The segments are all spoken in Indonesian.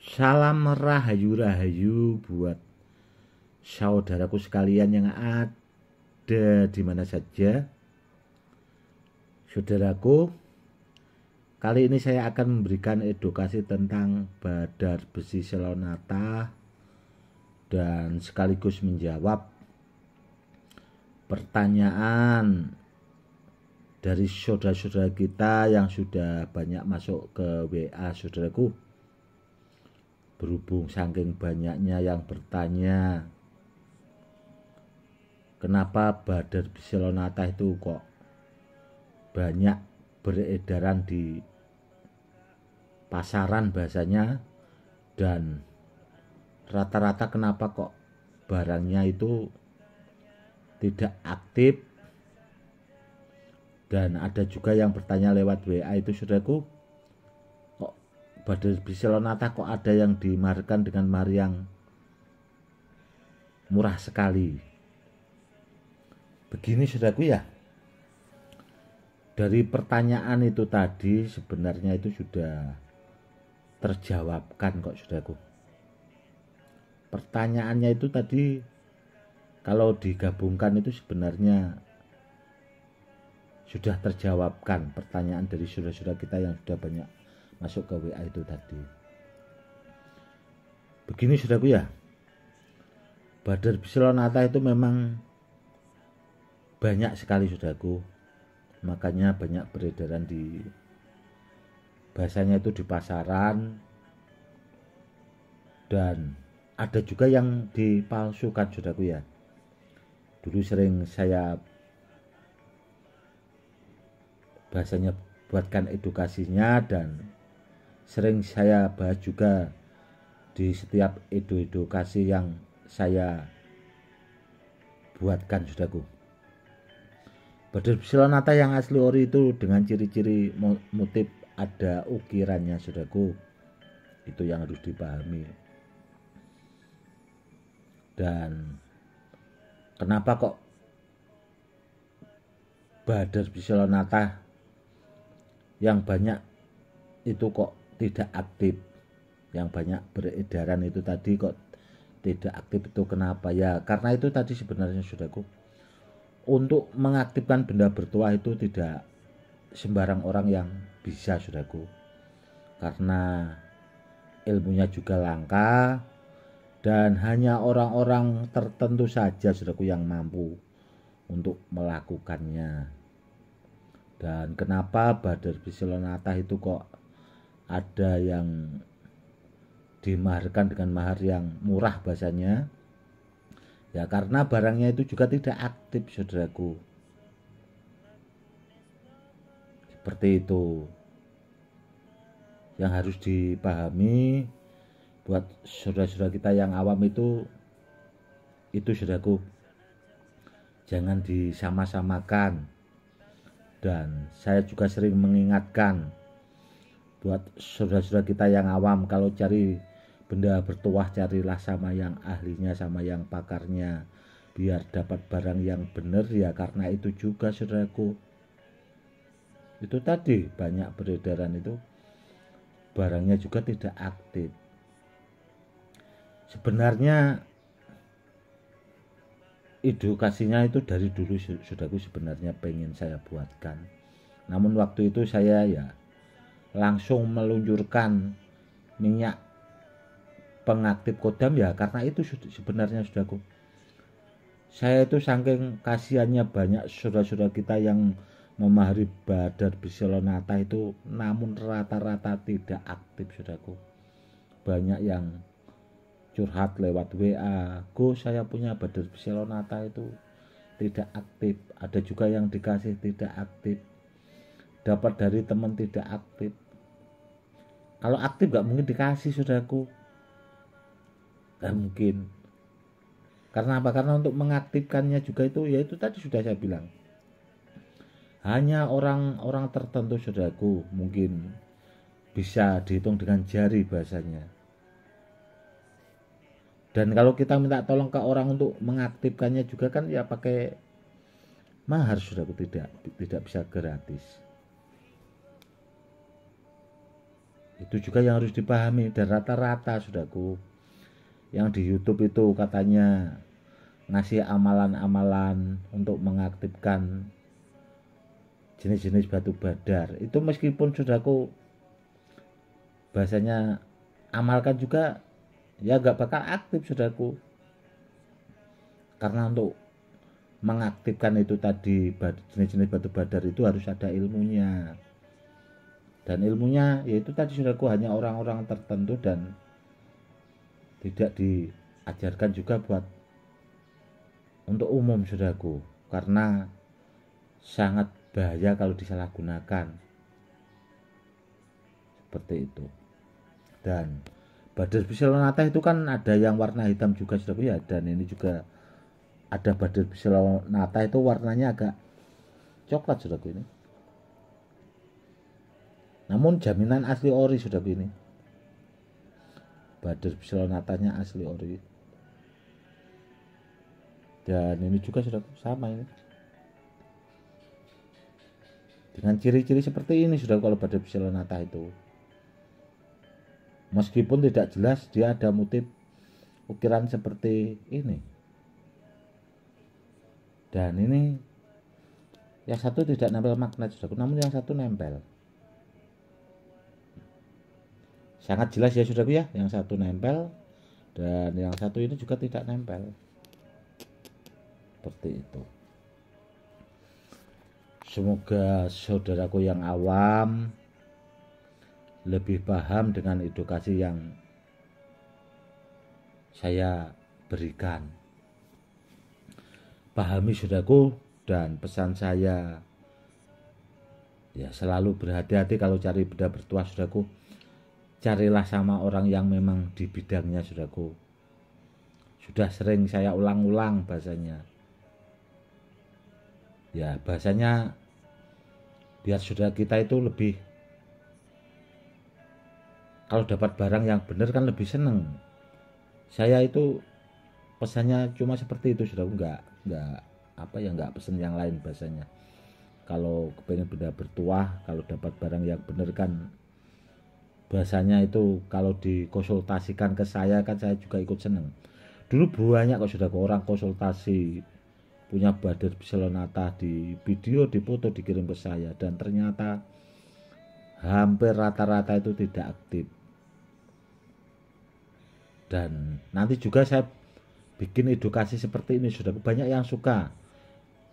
Salam rahayu-rahayu buat saudaraku sekalian yang ada di mana saja. Saudaraku, kali ini saya akan memberikan edukasi tentang Badar Besi Selonata dan sekaligus menjawab pertanyaan dari saudara-saudara kita yang sudah banyak masuk ke WA saudaraku. Berhubung saking banyaknya yang bertanya, kenapa Badar Besi Selonata itu kok banyak beredaran di pasaran bahasanya, dan rata-rata kenapa kok barangnya itu tidak aktif. Dan ada juga yang bertanya lewat WA itu saudaraku, kok Badar Besi Selonata kok ada yang dimarkan dengan mahar yang murah sekali. Begini saudaraku ya, dari pertanyaan itu tadi sebenarnya itu sudah terjawabkan kok saudaraku. Pertanyaannya itu tadi kalau digabungkan itu sebenarnya sudah terjawabkan, pertanyaan dari saudara-saudara kita yang sudah banyak masuk ke WA itu tadi. Begini saudaraku ya, Badar Besi Selonata itu memang banyak sekali saudaraku, makanya banyak beredaran di bahasanya itu di pasaran, dan ada juga yang dipalsukan saudaraku ya. Dulu sering saya bahasanya buatkan edukasinya, dan sering saya bahas juga di setiap edukasi yang saya buatkan saudaraku. Badar Besi Selonata yang asli ori itu dengan ciri-ciri motif ada ukirannya saudaraku, itu yang harus dipahami. Dan kenapa kok Badar Besi Selonata yang banyak itu kok tidak aktif, yang banyak beredaran itu tadi kok tidak aktif, itu kenapa ya? Karena itu tadi sebenarnya saudaraku, untuk mengaktifkan benda bertuah itu tidak sembarang orang yang bisa saudaraku, karena ilmunya juga langka dan hanya orang-orang tertentu saja saudaraku yang mampu untuk melakukannya. Dan kenapa Badar Besi Selonata itu kok ada yang dimaharkan dengan mahar yang murah bahasanya? Ya karena barangnya itu juga tidak aktif saudaraku. Seperti itu yang harus dipahami buat saudara-saudara kita yang awam itu saudaraku, jangan disama-samakan. Dan saya juga sering mengingatkan buat saudara-saudara kita yang awam, kalau cari benda bertuah carilah sama yang ahlinya, sama yang pakarnya, biar dapat barang yang benar ya. Karena itu juga saudaraku, itu tadi banyak beredaran itu barangnya juga tidak aktif. Sebenarnya edukasinya itu dari dulu saudaraku sebenarnya pengen saya buatkan, namun waktu itu saya ya langsung meluncurkan minyak pengaktif kodam ya. Karena itu sebenarnya saudaraku, saya itu saking kasihannya banyak saudara-saudara kita yang memahari Badar Besi Selonata itu namun rata-rata tidak aktif saudaraku. Banyak yang curhat lewat WA, "Gus, saya punya Badar Besi Selonata itu tidak aktif." Ada juga yang dikasih tidak aktif, dapat dari teman tidak aktif. Kalau aktif gak mungkin dikasih saudaraku, gak mungkin. Karena apa? Karena untuk mengaktifkannya juga itu ya itu tadi sudah saya bilang, hanya orang-orang tertentu saudaraku, mungkin bisa dihitung dengan jari bahasanya. Dan kalau kita minta tolong ke orang untuk mengaktifkannya juga kan ya pakai mahar saudaraku, tidak bisa gratis. Itu juga yang harus dipahami. Dan rata-rata saudaraku yang di YouTube itu katanya ngasih amalan-amalan untuk mengaktifkan jenis-jenis batu badar. Itu meskipun saudaraku bahasanya amalkan juga, ya gak bakal aktif saudaraku. Karena untuk mengaktifkan itu tadi jenis-jenis batu badar itu harus ada ilmunya. Dan ilmunya yaitu tadi saudaraku hanya orang-orang tertentu dan tidak diajarkan juga buat untuk umum saudaraku, karena sangat bahaya kalau disalahgunakan seperti itu. Dan badar biselonata itu kan ada yang warna hitam juga saudaraku ya, dan ini juga ada badar biselonata itu warnanya agak coklat saudaraku ini. Namun jaminan asli ori saudaraku ini. Badar biselonatanya asli ori. Dan ini juga saudaraku sama ini. Dengan ciri-ciri seperti ini saudaraku kalau badar biselonata itu. Meskipun tidak jelas dia ada motif ukiran seperti ini. Dan ini yang satu tidak nempel magnet saudaraku, namun yang satu nempel. Sangat jelas ya saudaraku ya, yang satu nempel dan yang satu ini juga tidak nempel. Seperti itu. Semoga saudaraku yang awam lebih paham dengan edukasi yang saya berikan. Pahami saudaraku, dan pesan saya ya selalu berhati-hati kalau cari benda bertuah saudaraku. Carilah sama orang yang memang di bidangnya saudaraku. Sudah sering saya ulang-ulang bahasanya. Ya bahasanya biar saudara kita itu lebih, kalau dapat barang yang benar kan lebih seneng. Saya itu pesannya cuma seperti itu saudara, nggak pesen yang lain bahasanya. Kalau kepengen benda bertuah, kalau dapat barang yang benar kan bahasanya itu kalau dikonsultasikan ke saya kan saya juga ikut seneng. Dulu banyak kok saudara orang konsultasi punya badar biselonata, di video, di foto dikirim ke saya, dan ternyata hampir rata-rata itu tidak aktif. Dan nanti juga saya bikin edukasi seperti ini sudah banyak yang suka.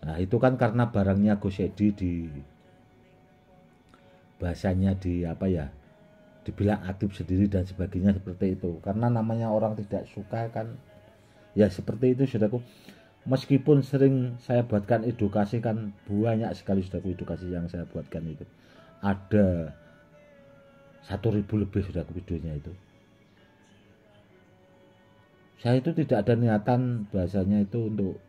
Nah itu kan karena barangnya Gosedi di bahasanya di apa ya, dibilang aktif sendiri dan sebagainya seperti itu. Karena namanya orang tidak suka kan ya seperti itu saudaraku. Meskipun sering saya buatkan edukasi kan banyak sekali saudaraku edukasi yang saya buatkan itu. Ada 1.000 lebih saudaraku videonya itu. Saya itu tidak ada niatan bahasanya itu untuk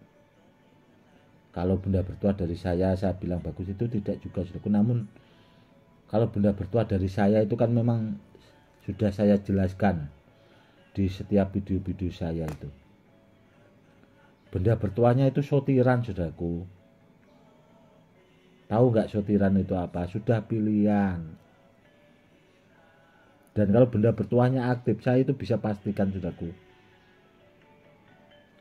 kalau benda bertuah dari saya bilang bagus, itu tidak juga saudaraku. Namun kalau benda bertuah dari saya itu kan memang sudah saya jelaskan di setiap video-video saya itu. Benda bertuahnya itu sotiran saudaraku. Tahu nggak sotiran itu apa? Sudah pilihan. Dan kalau benda bertuahnya aktif, saya itu bisa pastikan saudaraku.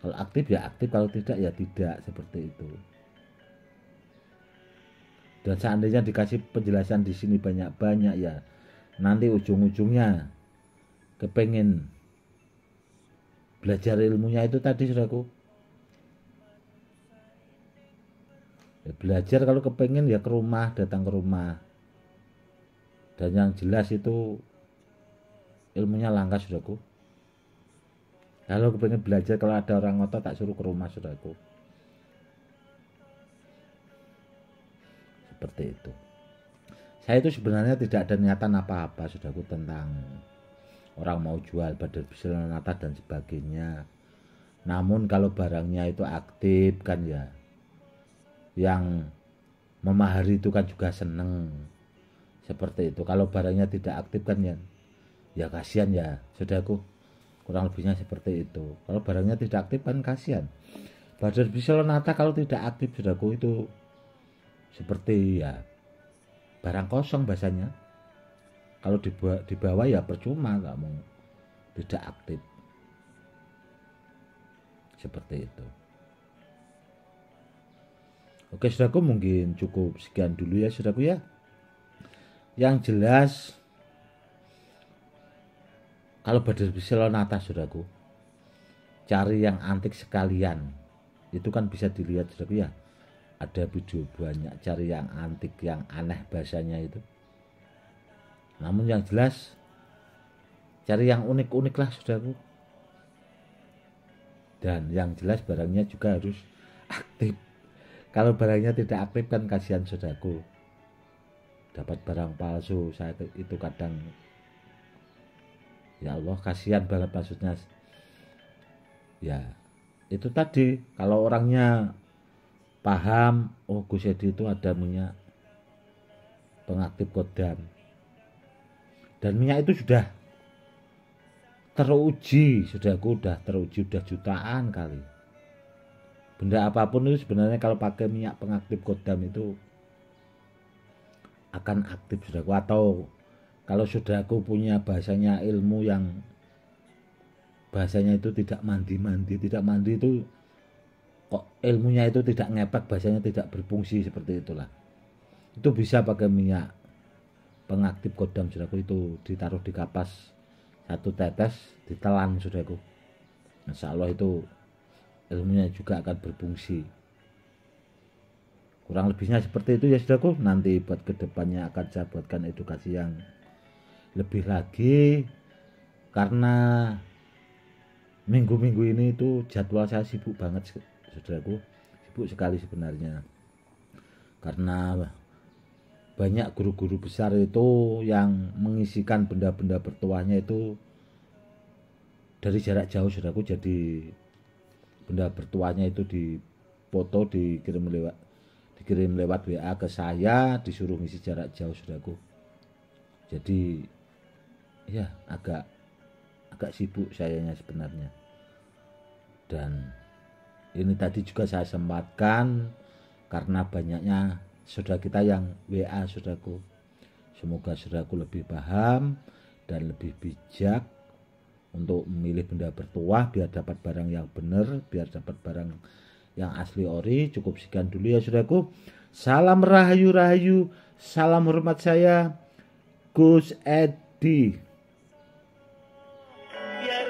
Kalau aktif ya aktif, kalau tidak ya tidak, seperti itu. Dan seandainya dikasih penjelasan di sini banyak-banyak ya, nanti ujung-ujungnya kepengen belajar ilmunya itu tadi saudaraku. Ya, belajar kalau kepengen ya ke rumah, datang ke rumah. Dan yang jelas itu ilmunya langka saudaraku. Kalau kepengen belajar, kalau ada orang ngotot tak suruh ke rumah saudaraku. Seperti itu. Saya itu sebenarnya tidak ada niatan apa-apa saudaraku tentang orang mau jual badar biselonata dan sebagainya. Namun kalau barangnya itu aktif kan ya, yang memahari itu kan juga seneng. Seperti itu. Kalau barangnya tidak aktif kan ya kasihan ya saudaraku. Kurang lebihnya seperti itu. Kalau barangnya tidak aktif kan kasihan. Badar biselonata kalau tidak aktif saudaraku itu seperti ya barang kosong bahasanya. Kalau di bawah ya percuma kamu tidak aktif. Seperti itu. Oke saudaraku, mungkin cukup sekian dulu ya saudaraku ya. Yang jelas kalau Badar Silonata saudaraku, cari yang antik sekalian. Itu kan bisa dilihat saudaraku ya. Ada video banyak cari yang antik, yang aneh bahasanya itu. Namun yang jelas cari yang unik-unik lah saudaraku. Dan yang jelas barangnya juga harus aktif. Kalau barangnya tidak aktif kan kasihan saudaraku. Dapat barang palsu, saya itu kadang ya Allah kasihan banget maksudnya. Ya itu tadi, kalau orangnya paham, oh Gus Edi itu ada minyak pengaktif kodam. Dan minyak itu sudah teruji, saudaraku, udah teruji, udah jutaan kali. Benda apapun itu sebenarnya kalau pakai minyak pengaktif kodam itu akan aktif saudaraku. Atau kalau saudaraku punya bahasanya ilmu yang bahasanya itu tidak mandi itu kok ilmunya itu tidak ngepek, bahasanya tidak berfungsi seperti itulah. Itu bisa pakai minyak pengaktif kodam saudaraku, itu ditaruh di kapas 1 tetes, ditelan saudaraku. Insya Allah itu ilmunya juga akan berfungsi. Kurang lebihnya seperti itu ya saudaraku. Nanti buat kedepannya akan saya buatkan edukasi yang lebih lagi, karena minggu-minggu ini itu jadwal saya sibuk banget saudaraku, sibuk sekali sebenarnya, karena banyak guru-guru besar itu yang mengisikan benda-benda bertuahnya itu dari jarak jauh saudaraku. Jadi benda bertuahnya itu dipoto, dikirim lewat WA ke saya, disuruh ngisi jarak jauh saudaraku. Jadi ya agak sibuk sayanya sebenarnya. Dan ini tadi juga saya sempatkan karena banyaknya saudara kita yang WA saudaraku. Semoga saudaraku lebih paham dan lebih bijak untuk memilih benda bertuah biar dapat barang yang benar, biar dapat barang yang asli ori. Cukup sekian dulu ya saudaraku. Salam rahayu, salam hormat saya Gus Edi. Biar